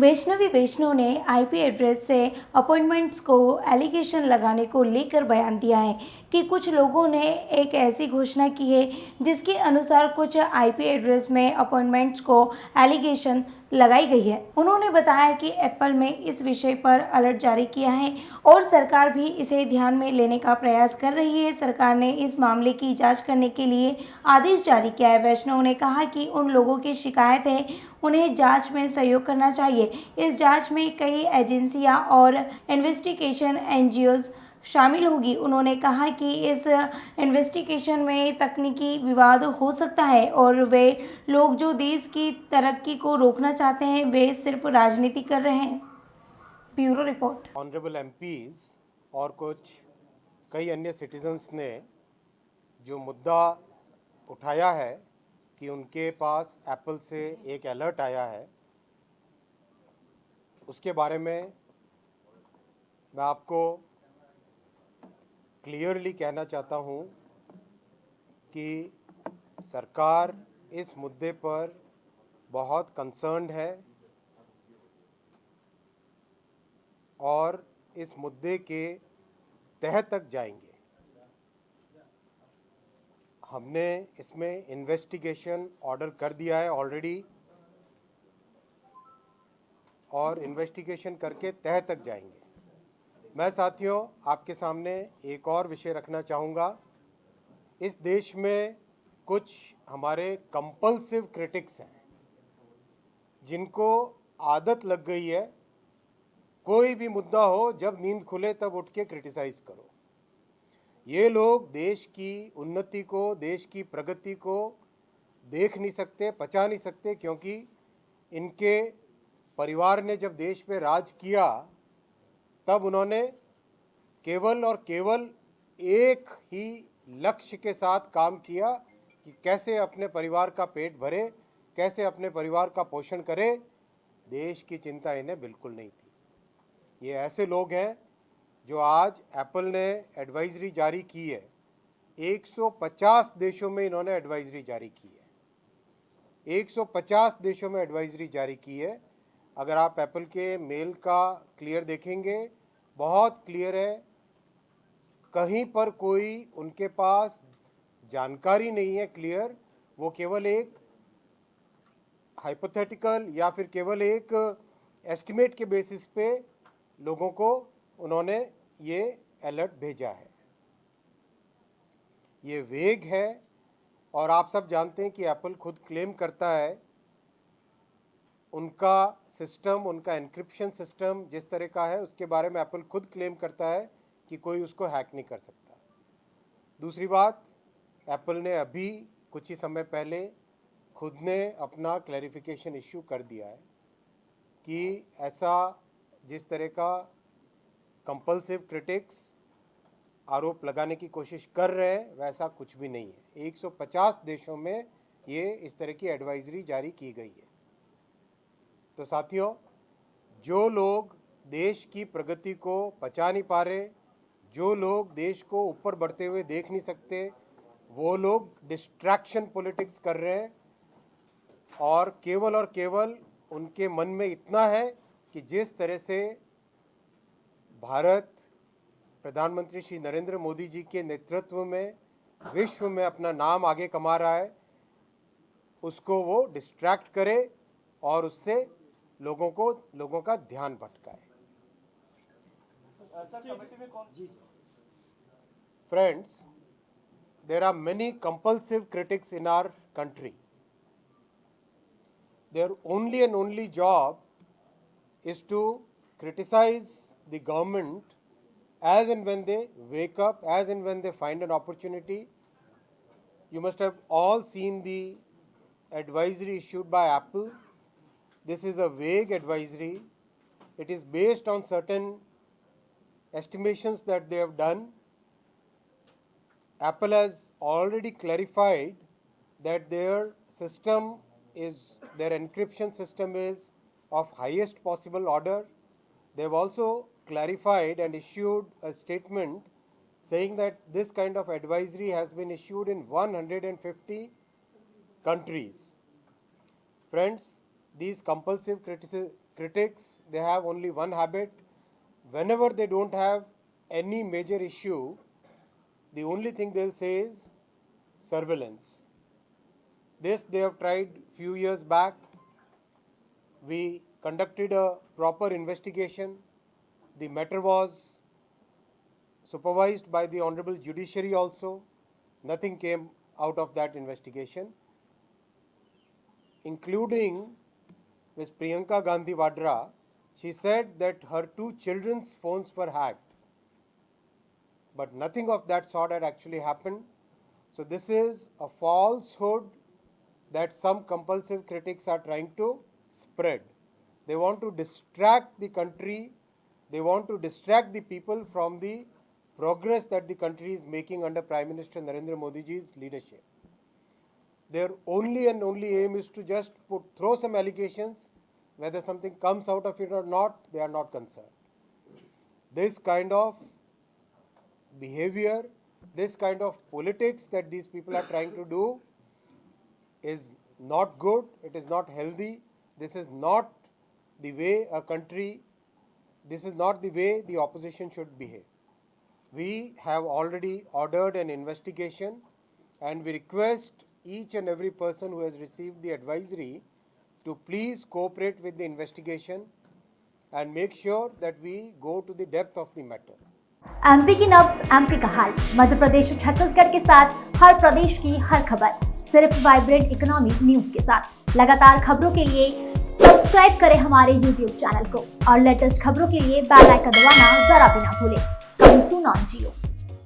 वैष्णो ने IP address से appointments को एलिगेशन लगाने को लेकर बयान दिया है कि कुछ लोगों ने एक ऐसी घोषणा की है जिसके अनुसार कुछ आईपी एड्रेस में अपॉइंटमेंट्स को एलिगेशन लगाई गई है। उन्होंने बताया कि एप्पल में इस विषय पर अलर्ट जारी किया है और सरकार भी इसे ध्यान में लेने का प्रयास कर रही है। सरकार ने इस मामले की जांच करने के लिए आदेश जारी किया है। वैष्णो ने कहा कि उन लोगों की शिकायत है उन्हें जांच में सहयोग करना चाहिए। इस जांच में कई एजेंसियां और इन्वेस्टिगेशन एनजीओज शामिल होगी। उन्होंने कहा कि इस इन्वेस्टिगेशन में तकनीकी विवाद हो सकता है और वे लोग जो देश की तरक्की को रोकना चाहते हैं वे सिर्फ राजनीति कर रहे हैं। Bureau report. ऑनरेबल एमपीज और कुछ कई अन्य सिटीजन्स ने जो मुद्दा उठाया है कि उनके पास एप्पल से एक अलर्ट आया है, उसके बारे में मैं आपको क्लियरली कहना चाहता हूं कि सरकार इस मुद्दे पर बहुत कंसर्न्ड है और इस मुद्दे के तह तक जाएंगे। हमने इसमें इन्वेस्टिगेशन ऑर्डर कर दिया है ऑलरेडी और इन्वेस्टिगेशन करके तह तक जाएंगे। मैं साथियों आपके सामने एक और विषय रखना चाहूँगा। इस देश में कुछ हमारे कंपल्सिव क्रिटिक्स हैं जिनको आदत लग गई है कोई भी मुद्दा हो जब नींद खुले तब उठ के क्रिटिसाइज करो। ये लोग देश की उन्नति को, देश की प्रगति को देख नहीं सकते, पचा नहीं सकते, क्योंकि इनके परिवार ने जब देश पे राज किया तब उन्होंने केवल और केवल एक ही लक्ष्य के साथ काम किया कि कैसे अपने परिवार का पेट भरे, कैसे अपने परिवार का पोषण करे। देश की चिंता इन्हें बिल्कुल नहीं थी। ये ऐसे लोग हैं जो आज एप्पल ने एडवाइजरी जारी की है, 150 देशों में इन्होंने एडवाइजरी जारी की है, 150 देशों में एडवाइजरी जारी की है। अगर आप एप्पल के मेल का क्लियर देखेंगे, बहुत क्लियर है, कहीं पर कोई उनके पास जानकारी नहीं है क्लियर, वो केवल एक हाइपोथेटिकल या फिर केवल एक एस्टिमेट के बेसिस पे लोगों को उन्होंने ये अलर्ट भेजा है। ये वेग है और आप सब जानते हैं कि एप्पल खुद क्लेम करता है उनका सिस्टम, उनका एन्क्रिप्शन सिस्टम जिस तरह का है उसके बारे में एप्पल खुद क्लेम करता है कि कोई उसको हैक नहीं कर सकता। दूसरी बात, एप्पल ने अभी कुछ ही समय पहले खुद ने अपना क्लैरिफिकेशन इश्यू कर दिया है कि ऐसा जिस तरह का कंपल्सिव क्रिटिक्स आरोप लगाने की कोशिश कर रहे हैं वैसा कुछ भी नहीं है। 150 देशों में ये इस तरह की एडवाइजरी जारी की गई है। तो साथियों, जो लोग देश की प्रगति को पचा नहीं पा रहे, जो लोग देश को ऊपर बढ़ते हुए देख नहीं सकते, वो लोग डिस्ट्रैक्शन पॉलिटिक्स कर रहे हैं और केवल उनके मन में इतना है कि जिस तरह से भारत प्रधानमंत्री श्री नरेंद्र मोदी जी के नेतृत्व में विश्व में अपना नाम आगे कमा रहा है, उसको वो डिस्ट्रैक्ट करे और उससे लोगों का ध्यान भटकाए। Friends, there are many compulsive critics in our country. Their only and only job is to criticize the government as and when they wake up, as and when they find an opportunity. You must have all seen the advisory issued by Apple. This is a vague advisory. It is based on certain estimations that they have done. Apple has already clarified that their encryption system is of highest possible order. They have also clarified and issued a statement saying that this kind of advisory has been issued in 150 countries. Friends, these compulsive critics, they have only one habit. Whenever they don't have any major issue, the only thing they'll say is surveillance. This they have tried few years back. We conducted a proper investigation. The matter was supervised by the Honorable Judiciary also. Nothing came out of that investigation, including Ms. Priyanka Gandhi Vadra. She said that her 2 children's phones were hacked. But nothing of that sort had actually happened. So this is a falsehood that some compulsive critics are trying to spread. They want to distract the country. They want to distract the people from the progress that the country is making under Prime Minister Narendra Modi ji's leadership. Their only and only aim is to just throw some allegations. Whether something comes out of it or not, they are not concerned. This kind of behavior, this kind of politics that these people are trying to do is not good. It is not healthy. This is not the way a country, this is not the way the opposition should behave. We have already ordered an investigation, and we request each and every person who has received the advisory to please cooperate with the investigation and make sure that we go to the depth of the matter. MP की नब्ज, MP का हाल, मध्य प्रदेश और छत्तीसगढ़ के साथ हर प्रदेश की हर खबर सिर्फ vibrant economic news के साथ। लगातार खबरों के लिए सब्सक्राइब करें हमारे यूट्यूब चैनल को और लेटेस्ट खबरों के लिए बेल आइकन दबाना जरा भी ना भूलें। Coming soon on Jio.